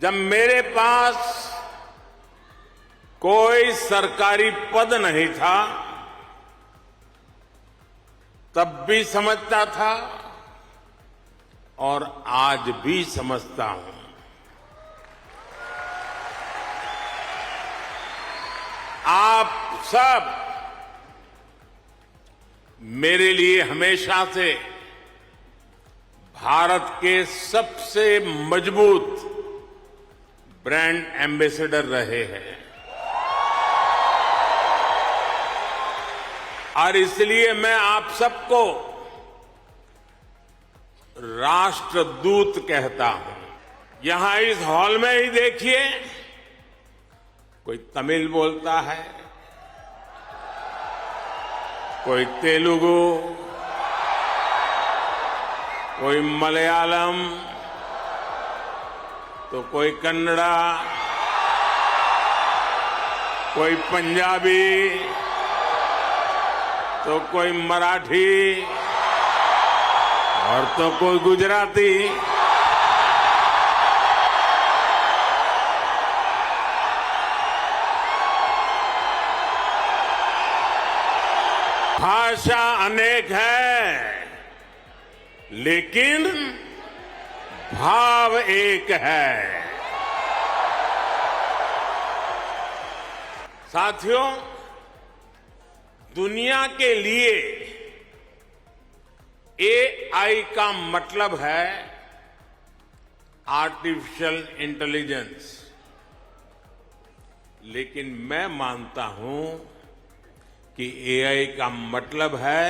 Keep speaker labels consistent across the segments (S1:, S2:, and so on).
S1: जब मेरे पास कोई सरकारी पद नहीं था तब भी समझता था और आज भी समझता हूं। आप सब मेरे लिए हमेशा से भारत के सबसे मजबूत ब्रांड एम्बेसडर रहे हैं और इसलिए मैं आप सबको राष्ट्रदूत कहता हूं। यहां इस हॉल में ही देखिए, कोई तमिल बोलता है, कोई तेलुगु, कोई मलयालम, तो कोई कन्नड़ा, कोई पंजाबी, तो कोई मराठी और तो कोई गुजराती। भाषा अनेक है लेकिन भाव एक है। साथियों, दुनिया के लिए एआई का मतलब है आर्टिफिशियल इंटेलिजेंस, लेकिन मैं मानता हूं कि एआई का मतलब है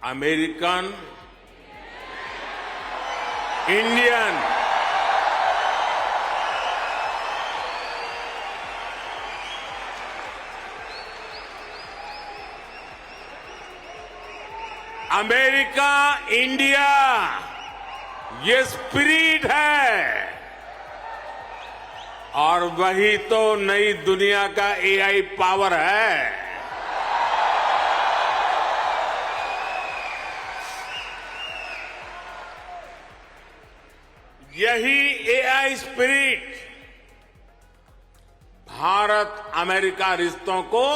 S1: अमेरिकन इंडियन। अमेरिका इंडिया, ये स्पिरिट है और वही तो नई दुनिया का एआई पावर है। यही एआई स्पिरिट भारत अमेरिका रिश्तों को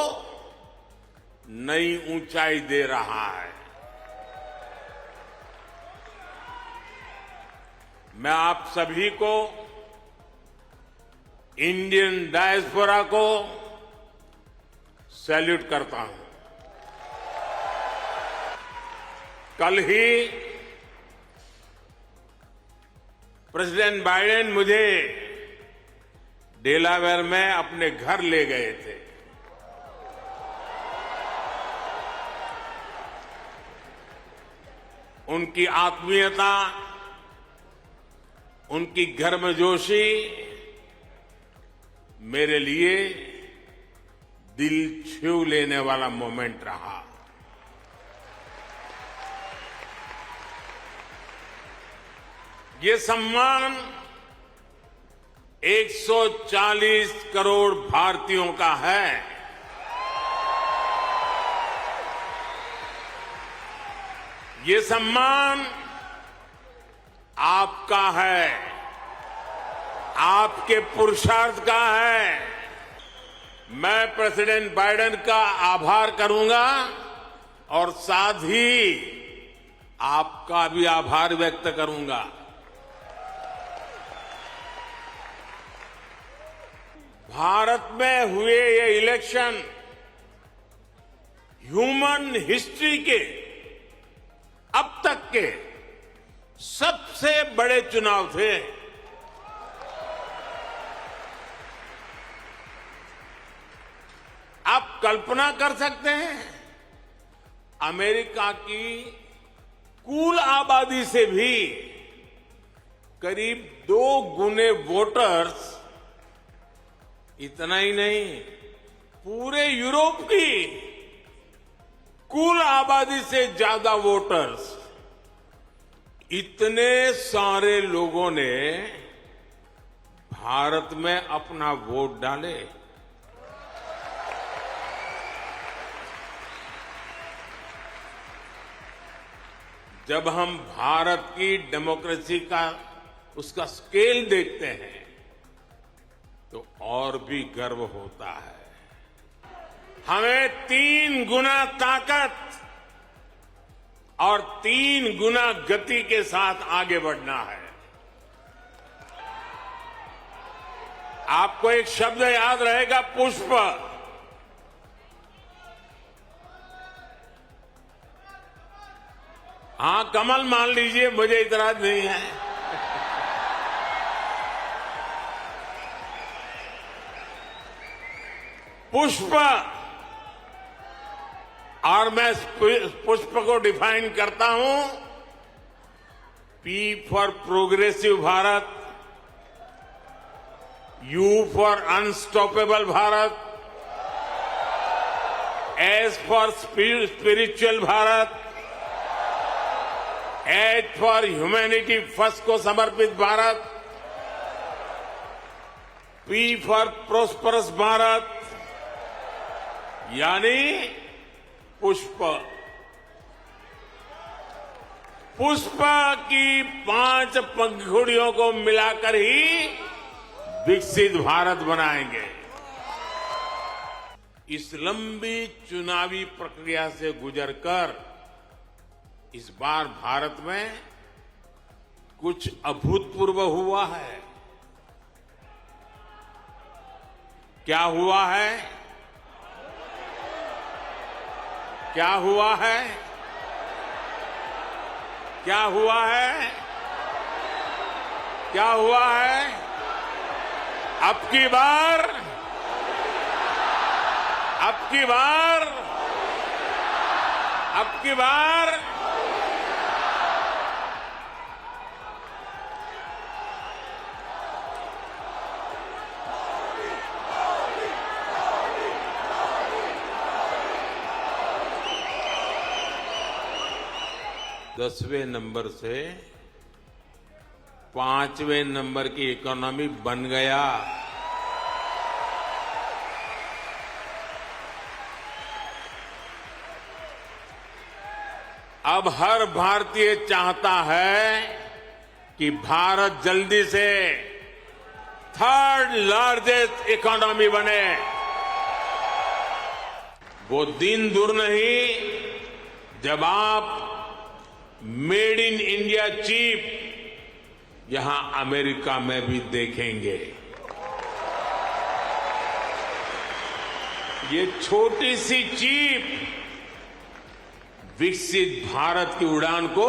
S1: नई ऊंचाई दे रहा है। मैं आप सभी को, इंडियन डायस्पोरा को सैल्यूट करता हूं। कल ही प्रेसिडेंट बाइडेन मुझे डेलावेयर में अपने घर ले गए थे। उनकी आत्मीयता, उनकी गर्मजोशी मेरे लिए दिल छू लेने वाला मोमेंट रहा। ये सम्मान 140 करोड़ भारतीयों का है। ये सम्मान आपका है, आपके पुरुषार्थ का है। मैं प्रेसिडेंट बाइडेन का आभार करूंगा और साथ ही आपका भी आभार व्यक्त करूंगा। भारत में हुए ये इलेक्शन ह्यूमन हिस्ट्री के अब तक के सबसे बड़े चुनाव थे। आप कल्पना कर सकते हैं, अमेरिका की कुल आबादी से भी करीब 2 गुने वोटर्स, इतना ही नहीं, पूरे यूरोप की कुल आबादी से ज्यादा वोटर्स, इतने सारे लोगों ने भारत में अपना वोट डाले। जब हम भारत की डेमोक्रेसी का उसका स्केल देखते हैं तो और भी गर्व होता है। हमें 3 गुना ताकत और 3 गुना गति के साथ आगे बढ़ना है। आपको एक शब्द याद रहेगा, पुष्प। हां, कमल मान लीजिए, मुझे इतराज नहीं है। पुष्प, और मैं पुष्प को डिफाइन करता हूं, P for progressive Bharat, you for unstoppable Bharat, S for spiritual Bharat, H for humanity first को समर्पित Bharat, P for prosperous Bharat, यानी पुष्प। पुष्प की 5 पंखुड़ियों को मिलाकर ही विकसित भारत बनाएंगे। इस लंबी चुनावी प्रक्रिया से गुजरकर इस बार भारत में कुछ अभूतपूर्व हुआ है। क्या हुआ है? क्या हुआ है? क्या हुआ है? क्या हुआ है? अब की बार 10वें नंबर से 5वें नंबर की इकोनॉमी बन गया। अब हर भारतीय चाहता है कि भारत जल्दी से 3rd लार्जेस्ट इकोनॉमी बने। वो दिन दूर नहीं जब आप मेड इन इंडिया चिप यहां अमेरिका में भी देखेंगे। ये छोटी सी चिप विकसित भारत की उड़ान को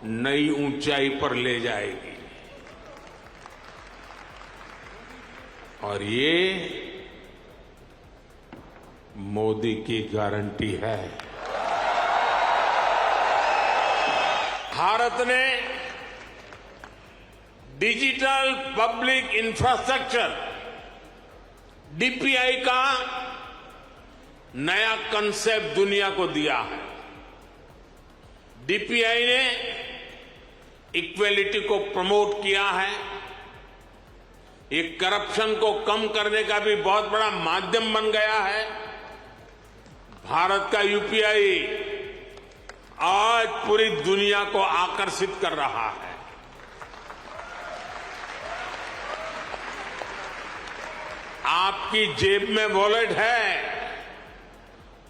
S1: नई ऊंचाई पर ले जाएगी। और ये मोदी की गारंटी है। भारत ने डिजिटल पब्लिक इंफ्रास्ट्रक्चर डीपीआई का नया कंसेप्ट दुनिया को दिया है। डीपीआई ने इक्वेलिटी को प्रमोट किया है। ये करप्शन को कम करने का भी बहुत बड़ा माध्यम बन गया है। भारत का यूपीआई आज पूरी दुनिया को आकर्षित कर रहा है। आपकी जेब में वॉलेट है,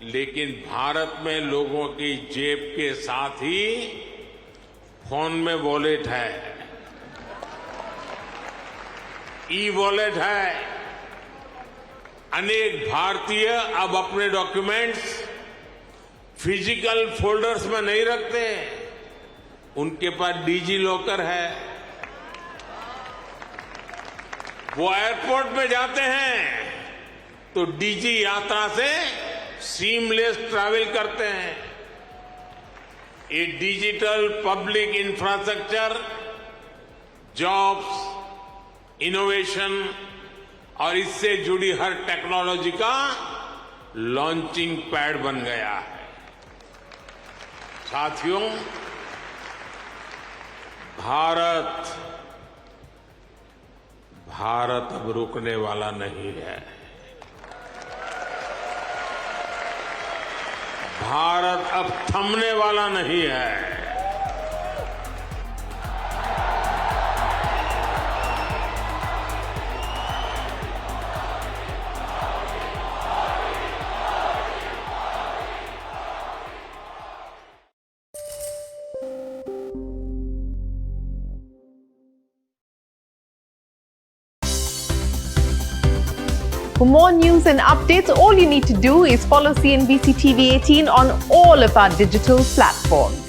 S1: लेकिन भारत में लोगों की जेब के साथ ही फोन में वॉलेट है, ई वॉलेट है। अनेक भारतीय अब अपने डॉक्यूमेंट्स फिजिकल फोल्डर्स में नहीं रखते, उनके पास डिजी लॉकर है। वो एयरपोर्ट में जाते हैं तो डिजी यात्रा से सीमलेस ट्रैवल करते हैं। ये digital public infrastructure jobs, innovation और इससे जुड़ी हर टेक्नोलॉजी का लॉन्चिंग पैड बन गया है। साथियों, भारत अब रुकने वाला नहीं है। भारत अब थमने वाला नहीं है।
S2: For more news and updates, all you need to do is follow CNBC TV 18 on all of our digital platforms.